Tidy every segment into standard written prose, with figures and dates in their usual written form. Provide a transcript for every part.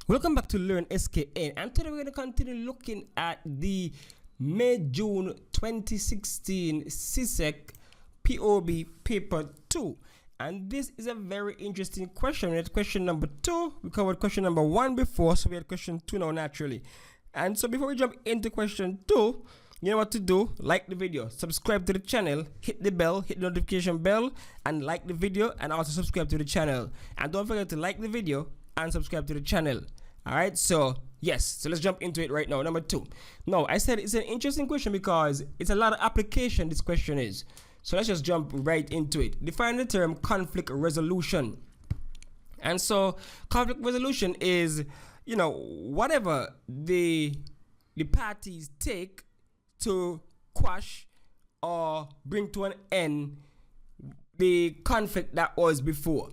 Welcome back to Learn SKN, and today we're going to continue looking at the May-June 2016 CSEC POB Paper 2. And this is a very interesting question. We had question number 2. We covered question number 1 before, so we had question 2 now naturally. And so before we jump into question 2, you know what to do. Like the video, subscribe to the channel, hit the bell, hit the notification bell, and like the video, and also subscribe to the channel. And don't forget to like the video and subscribe to the channel. Alright, so yes, so let's jump into it right now. Number 2. No, I said it's an interesting question because it's a lot of application this question is. So let's just jump right into it. Define the term conflict resolution. And so conflict resolution is, you know, whatever the parties take to quash or bring to an end the conflict that was before.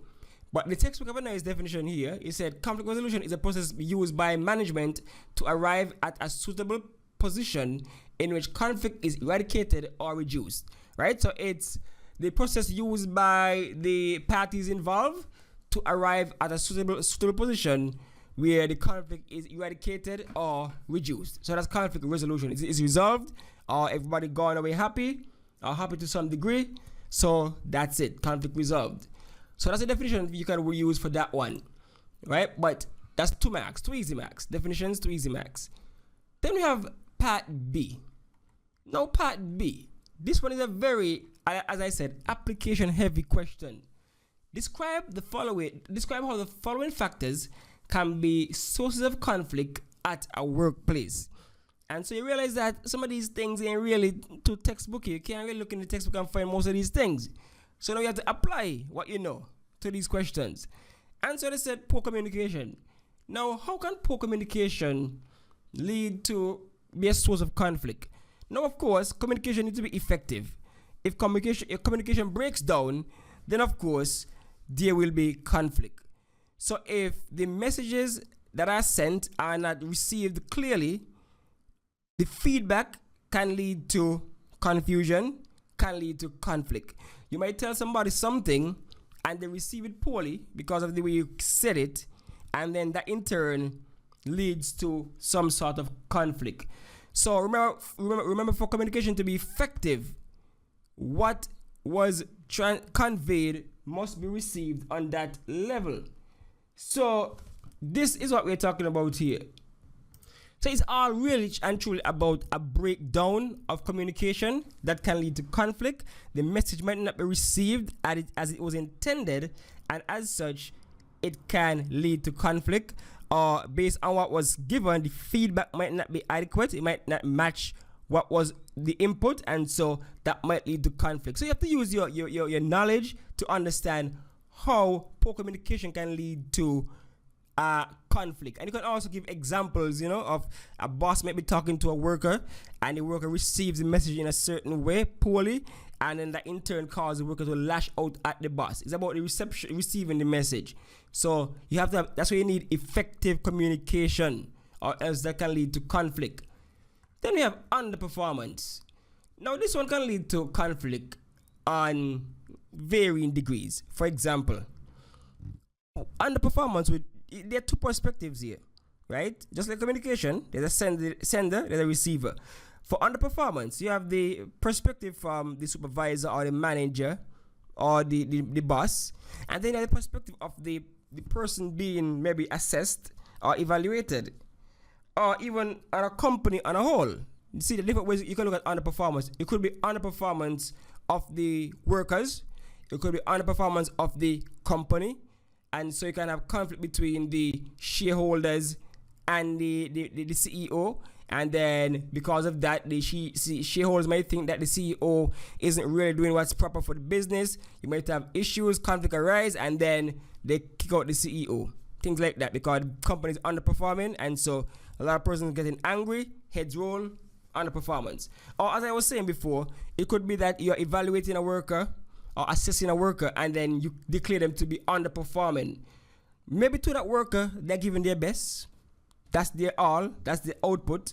But the textbook have a nice definition here. It said conflict resolution is a process used by management to arrive at a suitable position in which conflict is eradicated or reduced. Right? So it's the process used by the parties involved to arrive at a suitable position where the conflict is eradicated or reduced. So that's conflict resolution. It's resolved, or everybody gone away happy, or happy to some degree. So that's it, conflict resolved. So that's a definition you can use for that one, right? But that's 2 marks, 2 easy marks. Definitions, 2 easy marks. Then we have part B. Now part B. This one is a very, as I said, application heavy question. Describe how the following factors can be sources of conflict at a workplace. And so you realize that some of these things ain't really too textbooky. You can't really look in the textbook and find most of these things. So now you have to apply what you know to these questions. And so they said poor communication. Now, how can poor communication lead to be a source of conflict? Now, of course, communication needs to be effective. If communication breaks down, then of course there will be conflict. So if the messages that are sent are not received clearly, the feedback can lead to confusion, can lead to conflict. You might tell somebody something and they receive it poorly because of the way you said it, and then that in turn leads to some sort of conflict. So remember for communication to be effective, what was conveyed must be received on that level. So this is what we're talking about here. So it's all really and truly about a breakdown of communication that can lead to conflict. The message might not be received as it was intended, and as such, it can lead to conflict. Or based on what was given, the feedback might not be adequate. It might not match what was the input, and so that might lead to conflict. So you have to use your knowledge to understand how poor communication can lead to conflict. And you can also give examples, you know, of a boss might be talking to a worker and the worker receives the message in a certain way poorly, and then that in turn causes the worker to lash out at the boss. It's about the receiving the message. So you have to have, that's why you need effective communication, or else that can lead to conflict. Then we have underperformance. Now this one can lead to conflict on varying degrees. For example, underperformance there are 2 perspectives here, right? Just like communication, there's a sender, there's a receiver. For underperformance, you have the perspective from the supervisor or the manager or the boss, and then you have the perspective of the person being maybe assessed or evaluated, or even on a company on a whole. You see the different ways you can look at underperformance. It could be underperformance of the workers, it could be underperformance of the company. And so you can have conflict between the shareholders and the CEO. And then because of that, the shareholders might think that the CEO isn't really doing what's proper for the business. You might have issues, conflict arise, and then they kick out the CEO. Things like that, because the company is underperforming. And so a lot of persons getting angry, heads roll, underperformance. Or as I was saying before, it could be that you're evaluating a worker or assessing a worker, and then you declare them to be underperforming. Maybe to that worker, they're giving their best. That's their all. That's the output.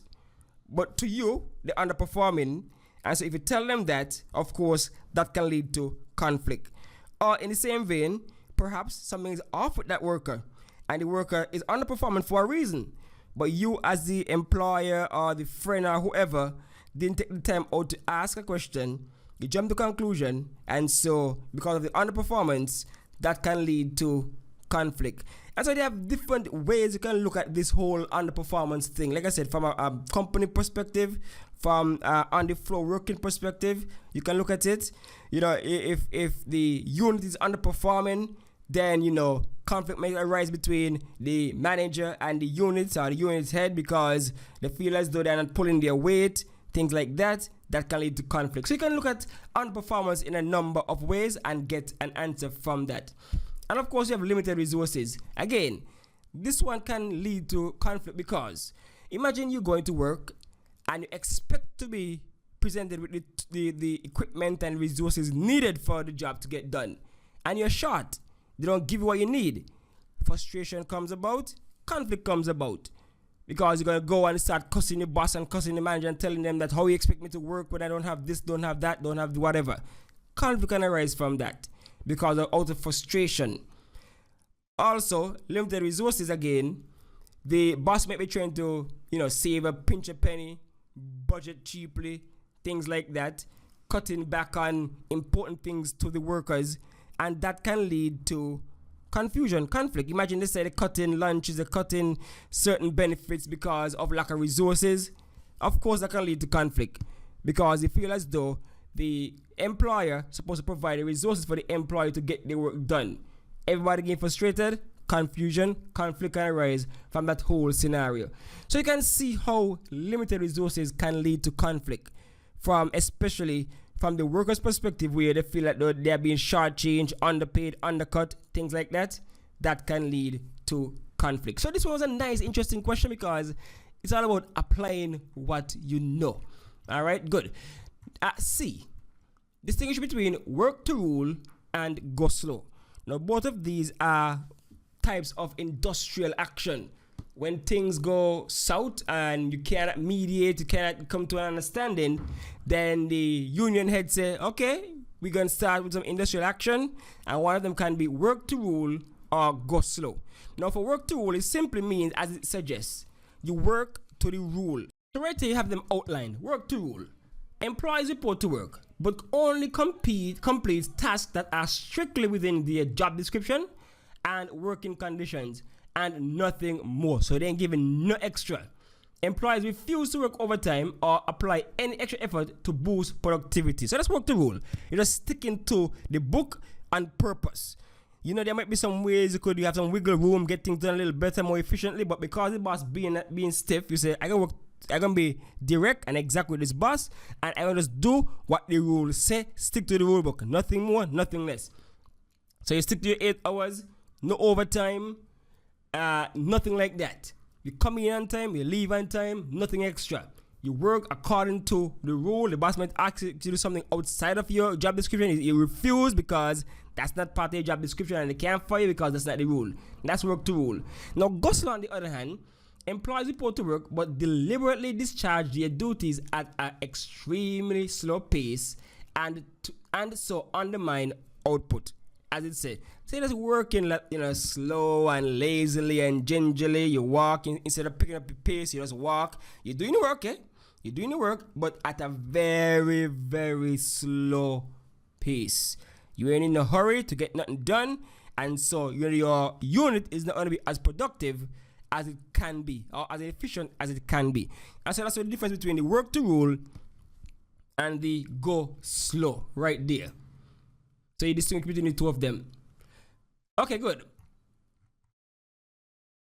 But to you, they're underperforming. And so if you tell them that, of course, that can lead to conflict. Or in the same vein, perhaps something is off with that worker, and the worker is underperforming for a reason, but you as the employer or the friend or whoever didn't take the time out to ask a question, you jump to conclusion, and so because of the underperformance, that can lead to conflict. And so they have different ways you can look at this whole underperformance thing. Like I said, from a company perspective, from on the floor working perspective, you can look at it. You know, if the unit is underperforming, then, you know, conflict may arise between the manager and the units or the unit's head because they feel as though they're not pulling their weight, things like that. That can lead to conflict. So you can look at underperformance in a number of ways and get an answer from that. And of course, you have limited resources. Again, this one can lead to conflict because imagine you going to work and you expect to be presented with the equipment and resources needed for the job to get done, and you're short. They don't give you what you need. Frustration comes about, conflict comes about, because you're going to go and start cussing your boss and cussing the manager and telling them that how you expect me to work when I don't have this, don't have that, don't have whatever. Conflict can arise from that because of out of frustration. Also, limited resources again. The boss might be trying to, you know, save a pinch a penny, budget cheaply, things like that, cutting back on important things to the workers, and that can lead to confusion, conflict. Imagine they say they're cutting lunches, they're cutting certain benefits because of lack of resources. Of course, that can lead to conflict because they feel as though the employer is supposed to provide the resources for the employee to get their work done. Everybody getting frustrated, confusion, conflict can arise from that whole scenario. So you can see how limited resources can lead to conflict, from especially from the workers' perspective, where they feel like they're being shortchanged, underpaid, undercut, things like that. That can lead to conflict. So this one was a nice, interesting question because it's all about applying what you know. All right, good. C, distinguish between work to rule and go slow. Now, both of these are types of industrial action. When things go south and you cannot mediate, you cannot come to an understanding, then the union head say, okay, we're going to start with some industrial action, and one of them can be work to rule or go slow. Now, for work to rule, it simply means, as it suggests, you work to the rule. So right here you have them outlined. Work to rule. Employees report to work, but only complete tasks that are strictly within their job description and working conditions, and nothing more. So they ain't giving no extra. Employees refuse to work overtime or apply any extra effort to boost productivity. So that's work to rule. You're just sticking to the book and purpose. You know, there might be some ways you have some wiggle room, get things done a little better, more efficiently, but because the boss being stiff, you say, I'm gonna be direct and exact with this boss, and I'm gonna just do what the rules say, stick to the rule book, nothing more, nothing less. So you stick to your 8 hours, no overtime, nothing like that. You come in on time, you leave on time, nothing extra. You work according to the rule. The boss might ask you to do something outside of your job description. You refuse because that's not part of your job description, and they can't fire you because that's not the rule. That's work to rule. Now, go slow on the other hand. Employees report to work but deliberately discharge their duties at an extremely slow pace and so undermine output. As it said, say that's working, slow and lazily and gingerly. You walk instead of picking up the pace. You just walk. You're doing the work, You're doing the work, but at a very, very slow pace. You ain't in a hurry to get nothing done, and so your unit is not going to be as productive as it can be, or as efficient as it can be. And so that's the difference between the work to rule and the go slow, right there. So you distinguish between the two of them. Okay, good.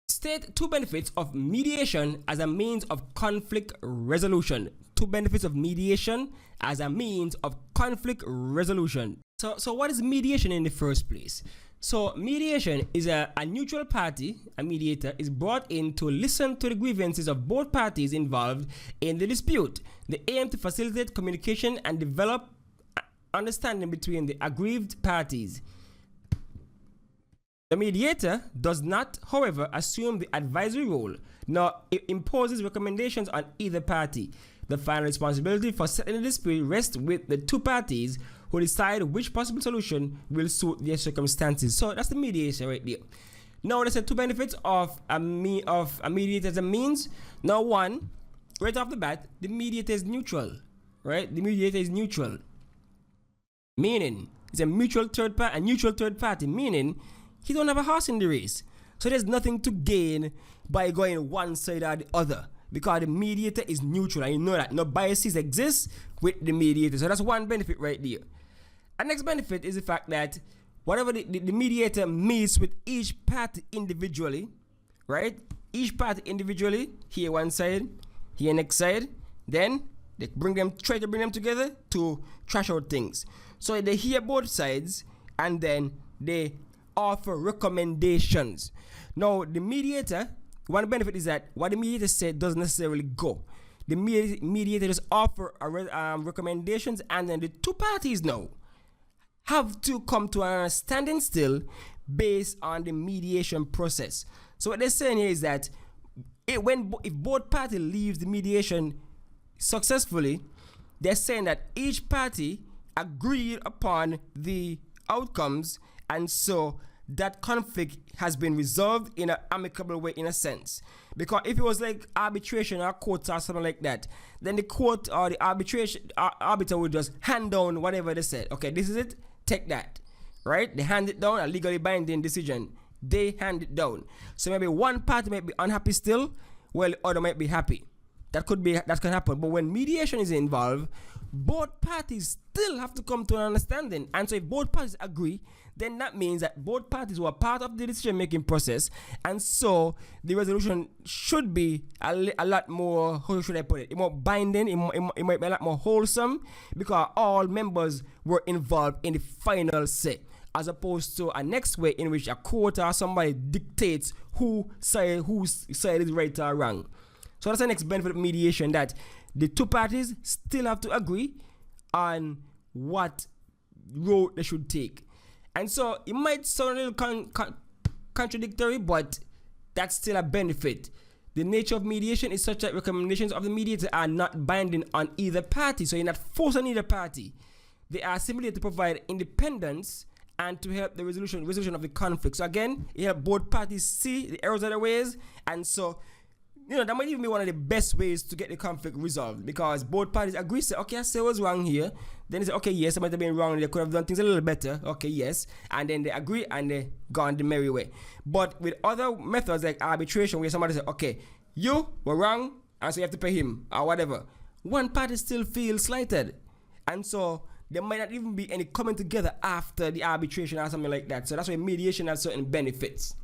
State 2 benefits of mediation as a means of conflict resolution. 2 benefits of mediation as a means of conflict resolution. So what is mediation in the first place? So mediation is a neutral party, a mediator, is brought in to listen to the grievances of both parties involved in the dispute. The aim to facilitate communication and develop understanding between the aggrieved parties. The mediator does not, however, assume the advisory role, nor imposes recommendations on either party. The final responsibility for settling the dispute rests with the 2 parties who decide which possible solution will suit their circumstances. So that's the mediation right there. Now there's two benefits of a mediator as a means. Now one, right off the bat, the mediator is neutral, right? The mediator is neutral, meaning it's a neutral third party, meaning he don't have a horse in the race. So there's nothing to gain by going one side or the other, because the mediator is neutral, and you know that no biases exist with the mediator. So that's one benefit right there. And next benefit is the fact that whatever the mediator meets with each party individually, right? Each party individually, here one side, here next side, then they try to bring them together to trash out things. So they hear both sides and then they offer recommendations. Now the mediator, one benefit is that what the mediator said doesn't necessarily go. The mediator just offer recommendations, and then the two parties now have to come to an understanding still based on the mediation process. So what they're saying here is that if both parties leave the mediation successfully, they're saying that each party agreed upon the outcomes, and so that conflict has been resolved in an amicable way, in a sense. Because if it was like arbitration or court or something like that, then the court or the arbiter would just hand down whatever they said. Okay, this is it, take that, right? They hand it down, a legally binding decision. They hand it down. So maybe one party might be unhappy still, while the other might be happy. That could happen. But when mediation is involved, both parties still have to come to an understanding. And so if both parties agree, then that means that both parties were part of the decision-making process, and so the resolution should be a lot more, how should I put it, more binding, it might be a lot more wholesome, because all members were involved in the final say, as opposed to a next way in which a court or somebody dictates whose side is right or wrong. So that's the next benefit of mediation, that the two parties still have to agree on what road they should take. And so it might sound a little contradictory, but that's still a benefit. The nature of mediation is such that recommendations of the mediator are not binding on either party. So you're not forced on either party. They are simply to provide independence and to help the resolution of the conflict. So again, it helps both parties see the errors of their ways, and so that might even be one of the best ways to get the conflict resolved, because both parties agree, say, okay, I say I was wrong here. Then they say, okay, yes, I might have been wrong. They could have done things a little better. Okay, yes. And then they agree and they go on the merry way. But with other methods like arbitration, where somebody says, okay, you were wrong, and so you have to pay him or whatever, one party still feels slighted. And so there might not even be any coming together after the arbitration or something like that. So that's why mediation has certain benefits.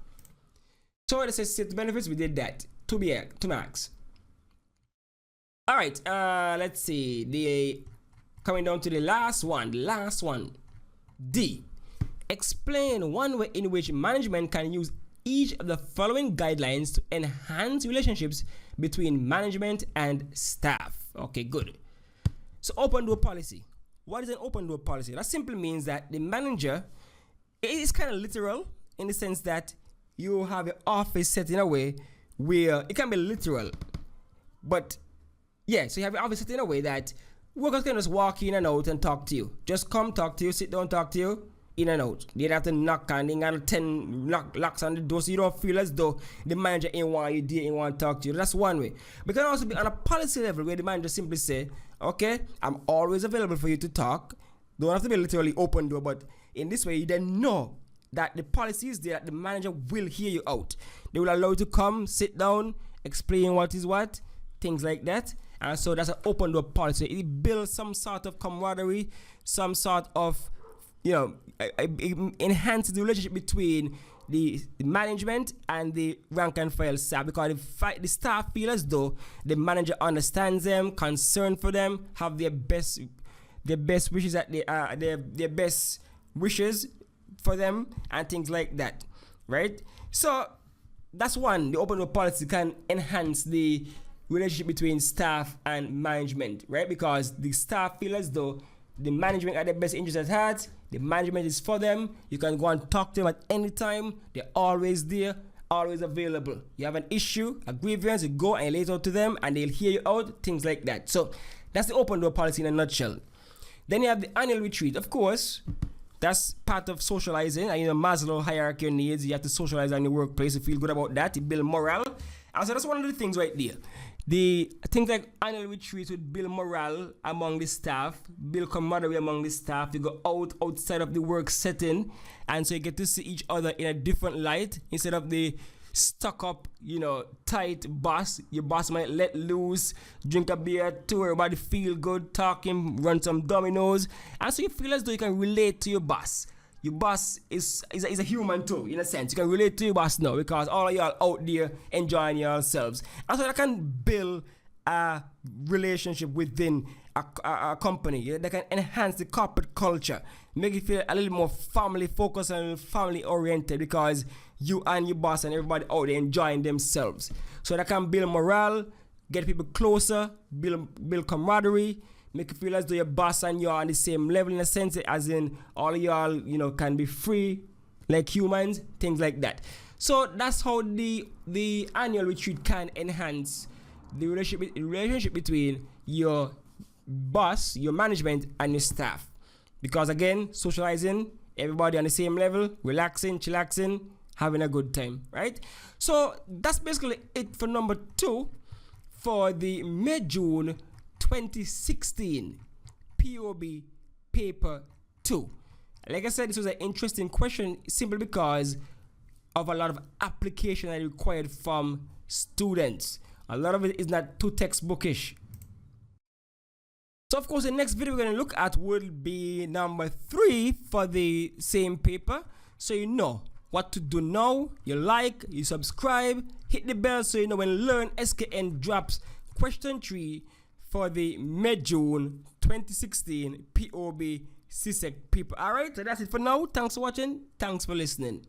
So let's say set benefits, we did that. To max. All right, let's see. Coming down to the last one. D. Explain one way in which management can use each of the following guidelines to enhance relationships between management and staff. Okay, good. So open door policy. What is an open door policy? That simply means that the manager, it is kind of literal in the sense that you have your office set in a way where it can be literal, but yeah, so you have your office set in a way that workers can just walk in and out and talk to you. Just come talk to you, sit down, talk to you, in and out. They don't have to knock on, they got 10 locks on the door, so you don't feel as though the manager ain't want you there, ain't want to talk to you. That's one way. But it can also be on a policy level where the manager simply say, okay, I'm always available for you to talk. Don't have to be literally open door, but in this way you then know that the policy is there, that the manager will hear you out. They will allow you to come, sit down, explain what is what, things like that. And so that's an open door policy. It builds some sort of camaraderie, some sort of, it enhances the relationship between the management and the rank and file staff, because the staff feel as though the manager understands them, concerned for them, have their best wishes, that they are their best wishes for them, and things like that, right? So that's one. The open door policy can enhance the relationship between staff and management, right? Because the staff feel as though the management are their best interest at heart. The management is for them. You can go and talk to them at any time. They're always there, always available. You have an issue, a grievance, you go and lay it out to them, and they'll hear you out, things like that. So that's the open door policy in a nutshell. Then you have the annual retreat. Of course, That's part of socializing. And Maslow hierarchy of needs. You have to socialize in the workplace to feel good about that. You build morale. And so that's one of the things right there. The things like annual retreats would build morale among the staff, build camaraderie among the staff. You go outside of the work setting, and so you get to see each other in a different light instead of the stuck up, tight boss. Your boss might let loose, drink a beer too, everybody feel good, talking, run some dominoes, and so you feel as though you can relate to your boss. Your boss is a human too, in a sense. You can relate to your boss now because all of y'all out there enjoying yourselves. And so that can build a relationship within a company that can enhance the corporate culture, make it feel a little more family focused and family oriented because you and your boss and everybody out there enjoying themselves. So that can build morale, get people closer, build camaraderie, make you feel as though your boss and you are on the same level in a sense, as in all of y'all, can be free like humans, things like that. So that's how the annual retreat can enhance the relationship between your boss, your management, and your staff. Because again, socializing, everybody on the same level, relaxing, chillaxing, having a good time, right? So that's basically it for number 2 for the May-June 2016 POB paper 2. Like I said, this was an interesting question simply because of a lot of application that is required from students. A lot of it is not too textbookish. So of course the next video we're going to look at will be number 3 for the same paper. So you know what to do now. You like, you subscribe, hit the bell so you know when Learn SKN drops question 3 for the May-June 2016 POB CSEC paper. Alright, so that's it for now. Thanks for watching. Thanks for listening.